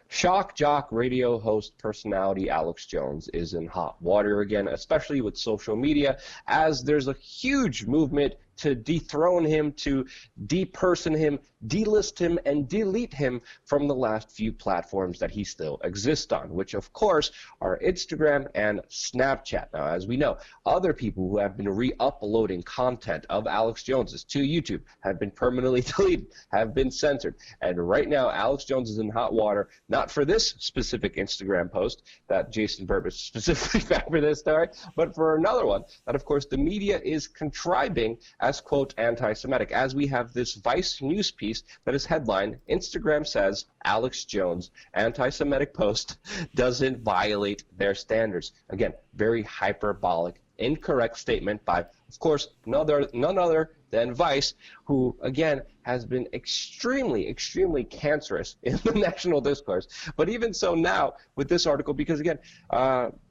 Shock jock radio host personality Alex Jones is in hot water again, especially with social media, as there's a huge movement to dethrone him, to deperson him, delist him, and delete him from the last few platforms that he still exists on, which of course are Instagram and Snapchat. Now, as we know, other people who have been re-uploading content of Alex Jones's to YouTube have been permanently deleted, have been censored. And right now, Alex Jones is in hot water, not for this specific Instagram post that Jason Burbis specifically found for this story, but for another one that, of course, the media is contriving as, quote, anti-Semitic, as we have this Vice news piece that is headlined, Instagram says Alex Jones anti-Semitic post doesn't violate their standards. Again, very hyperbolic, incorrect statement by, of course, none other than Vice, who, again, has been extremely, extremely cancerous in the national discourse. But even so now with this article, because, again,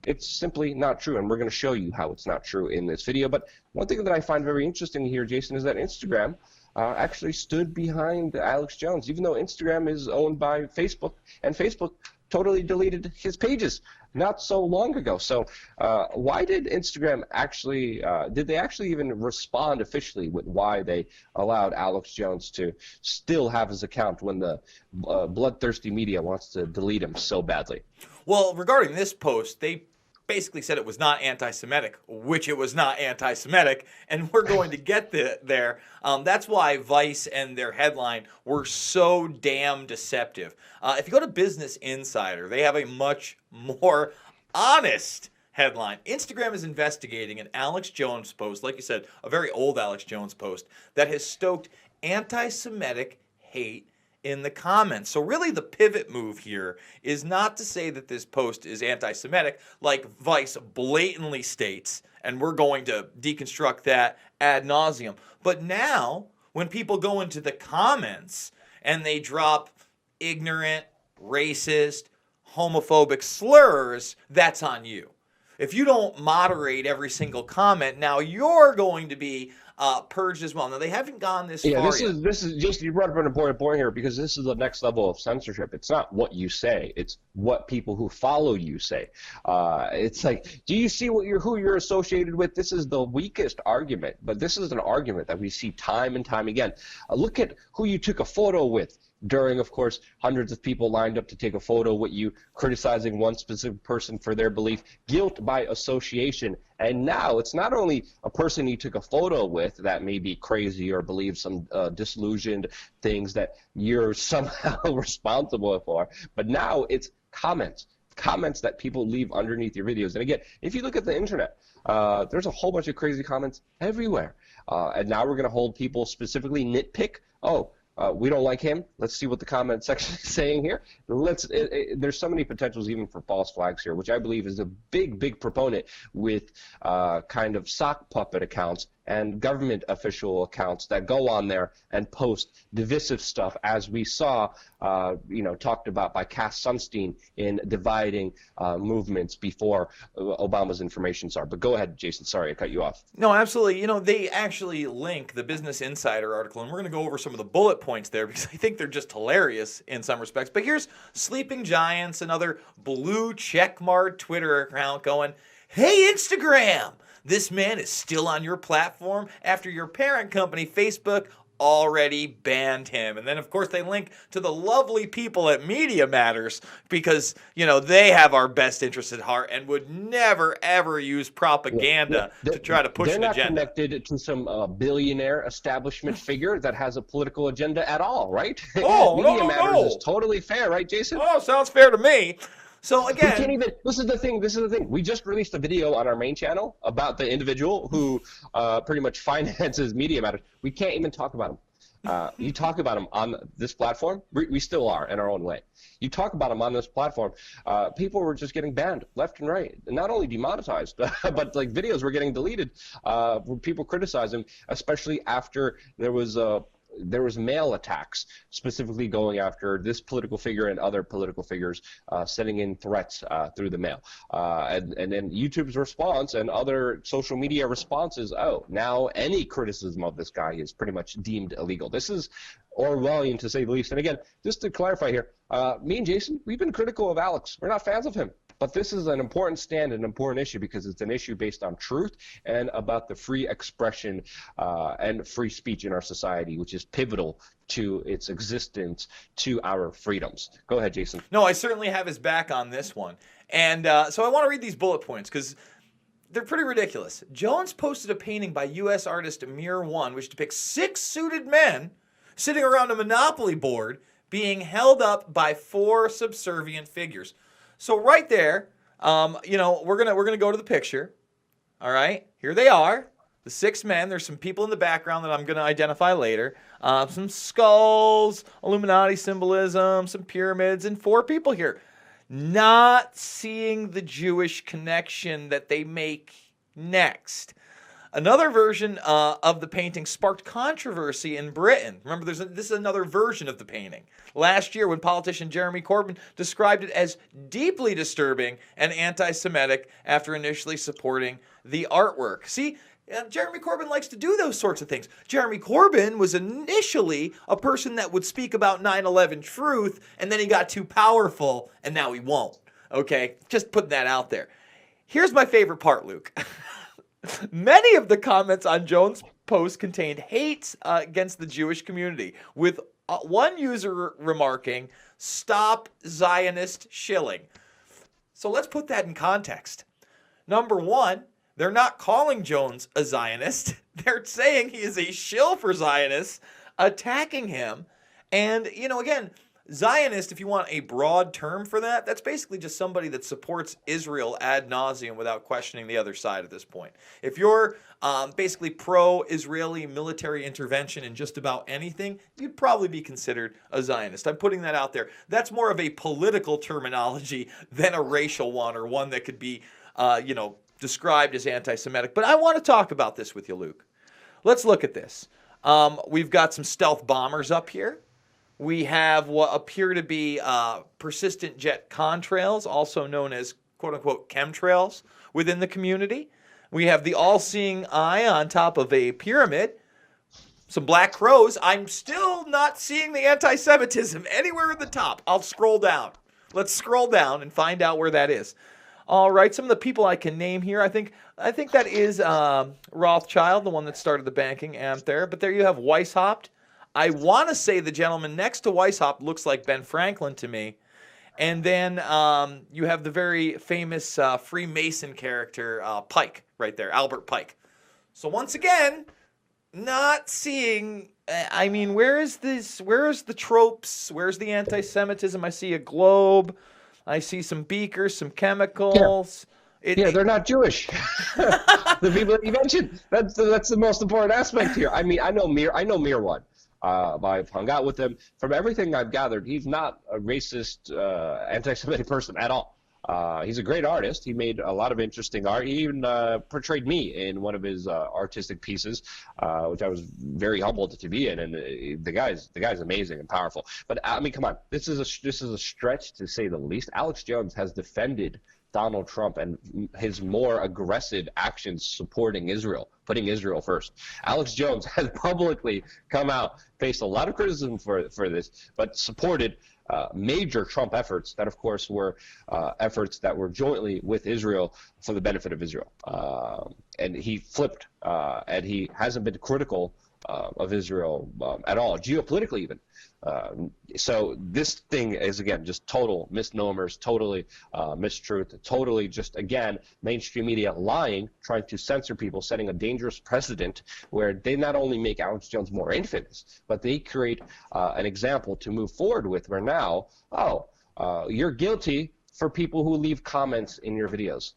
it's simply not true, and we're going to show you how it's not true in this video. But one thing that I find very interesting here, Jason, is that Instagram actually stood behind Alex Jones, even though Instagram is owned by Facebook, and Facebook totally deleted his pages not so long ago. So why did Instagram actually, did they actually even respond officially with why they allowed Alex Jones to still have his account when the bloodthirsty media wants to delete him so badly? Well, regarding this post, they basically said it was not anti-Semitic, which it was not anti-Semitic, and we're going to get there. That's why Vice and their headline were so damn deceptive. If you go to Business Insider, they have a much more honest headline. Instagram is investigating an Alex Jones post, like you said, a very old Alex Jones post, that has stoked anti-Semitic hate in the comments. So really the pivot move here is not to say that this post is anti-Semitic like Vice blatantly states, and we're going to deconstruct that ad nauseum. But now when people go into the comments and they drop ignorant, racist, homophobic slurs, that's on you. If you don't moderate every single comment, now you're going to be purged as well. Now, they haven't gone this far yet. This is just, you brought up an important point here, because this is the next level of censorship. It's not what you say, it's what people who follow you say. It's like, do you see who you're associated with? This is the weakest argument, but this is an argument that we see time and time again. Look at who you took a photo with during, of course, hundreds of people lined up to take a photo with you, criticizing one specific person for their belief, guilt by association. And now it's not only a person you took a photo with that may be crazy or believes some disillusioned things that you're somehow responsible for, but now it's comments that people leave underneath your videos. And again, if you look at the internet, there's a whole bunch of crazy comments everywhere. And now we're going to hold people specifically nitpick. We don't like him. Let's see what the comment section is saying here. There's so many potentials even for false flags here, which I believe is a big proponent with kind of sock puppet accounts and government official accounts that go on there and post divisive stuff, as we saw, talked about by Cass Sunstein in dividing movements before Obama's information czar. But go ahead, Jason. Sorry, I cut you off. No, absolutely. They actually link the Business Insider article, and we're going to go over some of the bullet points there because I think they're just hilarious in some respects. But here's Sleeping Giants, another blue checkmark Twitter account going, "Hey, Instagram! This man is still on your platform after your parent company, Facebook, already banned him." And then, of course, they link to the lovely people at Media Matters because, they have our best interest at heart and would never, ever use propaganda to try to push an agenda. They're not connected to some billionaire establishment figure that has a political agenda at all, right? Media Matters is totally fair, right, Jason? Oh, sounds fair to me. So again, we can't even, this is the thing. We just released a video on our main channel about the individual who pretty much finances Media Matters. We can't even talk about him. You talk about him on this platform, we still are in our own way. You talk about him on this platform, people were just getting banned left and right. And not only demonetized, but like videos were getting deleted. People criticize him, especially after there was there was mail attacks specifically going after this political figure and other political figures, sending in threats through the mail. And then YouTube's response and other social media responses, oh, now any criticism of this guy is pretty much deemed illegal. This is Orwellian, to say the least. And again, just to clarify here, me and Jason, we've been critical of Alex. We're not fans of him. But this is an important stand, an important issue, because it's an issue based on truth and about the free expression and free speech in our society, which is pivotal to its existence, to our freedoms. Go ahead, Jason. No, I certainly have his back on this one. And so I want to read these bullet points because they're pretty ridiculous. Jones posted a painting by U.S. artist Amir One, which depicts 6 suited men sitting around a Monopoly board being held up by 4 subservient figures. So right there, we're gonna go to the picture. All right, here they are, the 6 men. There's some people in the background that I'm gonna identify later. Some skulls, Illuminati symbolism, some pyramids, and 4 people here. Not seeing the Jewish connection that they make next. Another version of the painting sparked controversy in Britain. Remember, this is another version of the painting. Last year, when politician Jeremy Corbyn described it as deeply disturbing and anti-Semitic after initially supporting the artwork. See, Jeremy Corbyn likes to do those sorts of things. Jeremy Corbyn was initially a person that would speak about 9/11 truth, and then he got too powerful, and now he won't. Okay? Just putting that out there. Here's my favorite part, Luke. Many of the comments on Jones' post contained hate against the Jewish community, with one user remarking, "Stop Zionist shilling." So let's put that in context. Number one, they're not calling Jones a Zionist. They're saying he is a shill for Zionists, attacking him. And, again, Zionist, if you want a broad term for that, that's basically just somebody that supports Israel ad nauseum without questioning the other side at this point. If you're basically pro-Israeli military intervention in just about anything, you'd probably be considered a Zionist. I'm putting that out there. That's more of a political terminology than a racial one, or one that could be, described as anti-Semitic. But I want to talk about this with you, Luke. Let's look at this. We've got some stealth bombers up here. We have what appear to be persistent jet contrails, also known as quote-unquote chemtrails, within the community. We have the all-seeing eye on top of a pyramid. Some black crows. I'm still not seeing the anti-Semitism anywhere at the top. I'll scroll down. Let's scroll down and find out where that is. All right, some of the people I can name here. I think that is Rothschild, the one that started the banking amp there. But there you have Weishaupt. I want to say the gentleman next to Weishaupt looks like Ben Franklin to me. And then you have the very famous Freemason character, Pike, right there, Albert Pike. So once again, not seeing, where is this? Where is the tropes? Where's the anti-Semitism? I see a globe. I see some beakers, some chemicals. Yeah. They're not Jewish. The people that you mentioned, that's the most important aspect here. I know Mir One. I've hung out with him. From everything I've gathered, he's not a racist, anti-Semitic person at all. He's a great artist. He made a lot of interesting art. He even portrayed me in one of his artistic pieces, which I was very humbled to be in. And the guy's amazing and powerful. But come on, this is a stretch to say the least. Alex Jones has defended Donald Trump and his more aggressive actions supporting Israel, putting Israel first. Alex Jones has publicly come out, faced a lot of criticism for this, but supported major Trump efforts that, of course, were efforts that were jointly with Israel for the benefit of Israel. And he flipped, and he hasn't been critical of Israel at all, geopolitically even. So this thing is, again, just total misnomers, totally mistruth, totally just, again, mainstream media lying, trying to censor people, setting a dangerous precedent where they not only make Alex Jones more infamous, but they create an example to move forward with where now, you're guilty for people who leave comments in your videos.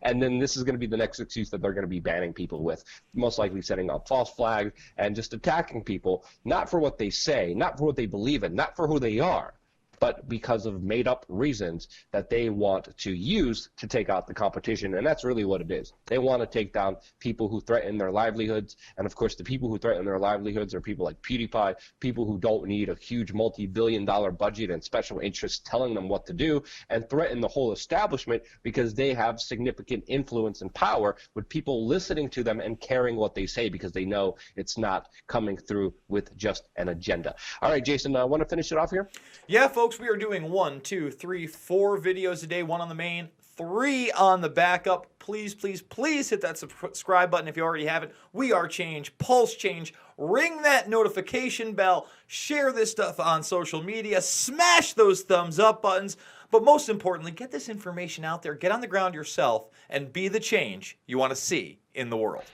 And then this is going to be the next excuse that they're going to be banning people with, most likely setting up false flags and just attacking people, not for what they say, not for what they believe in, not for who they are, but because of made-up reasons that they want to use to take out the competition. And that's really what it is. They want to take down people who threaten their livelihoods. And of course, the people who threaten their livelihoods are people like PewDiePie, people who don't need a huge multi-billion-dollar budget and special interests telling them what to do, and threaten the whole establishment because they have significant influence and power with people listening to them and caring what they say because they know it's not coming through with just an agenda. All right, Jason, I want to finish it off here? Yeah, folks, we are doing 1, 2, 3, 4 videos a day, 1 on the main, 3 on the backup. Please, please, please hit that subscribe button if you already haven't. We are Change, Pulse Change. Ring that notification bell. Share this stuff on social media. Smash those thumbs up buttons. But most importantly, get this information out there. Get on the ground yourself and be the change you want to see in the world.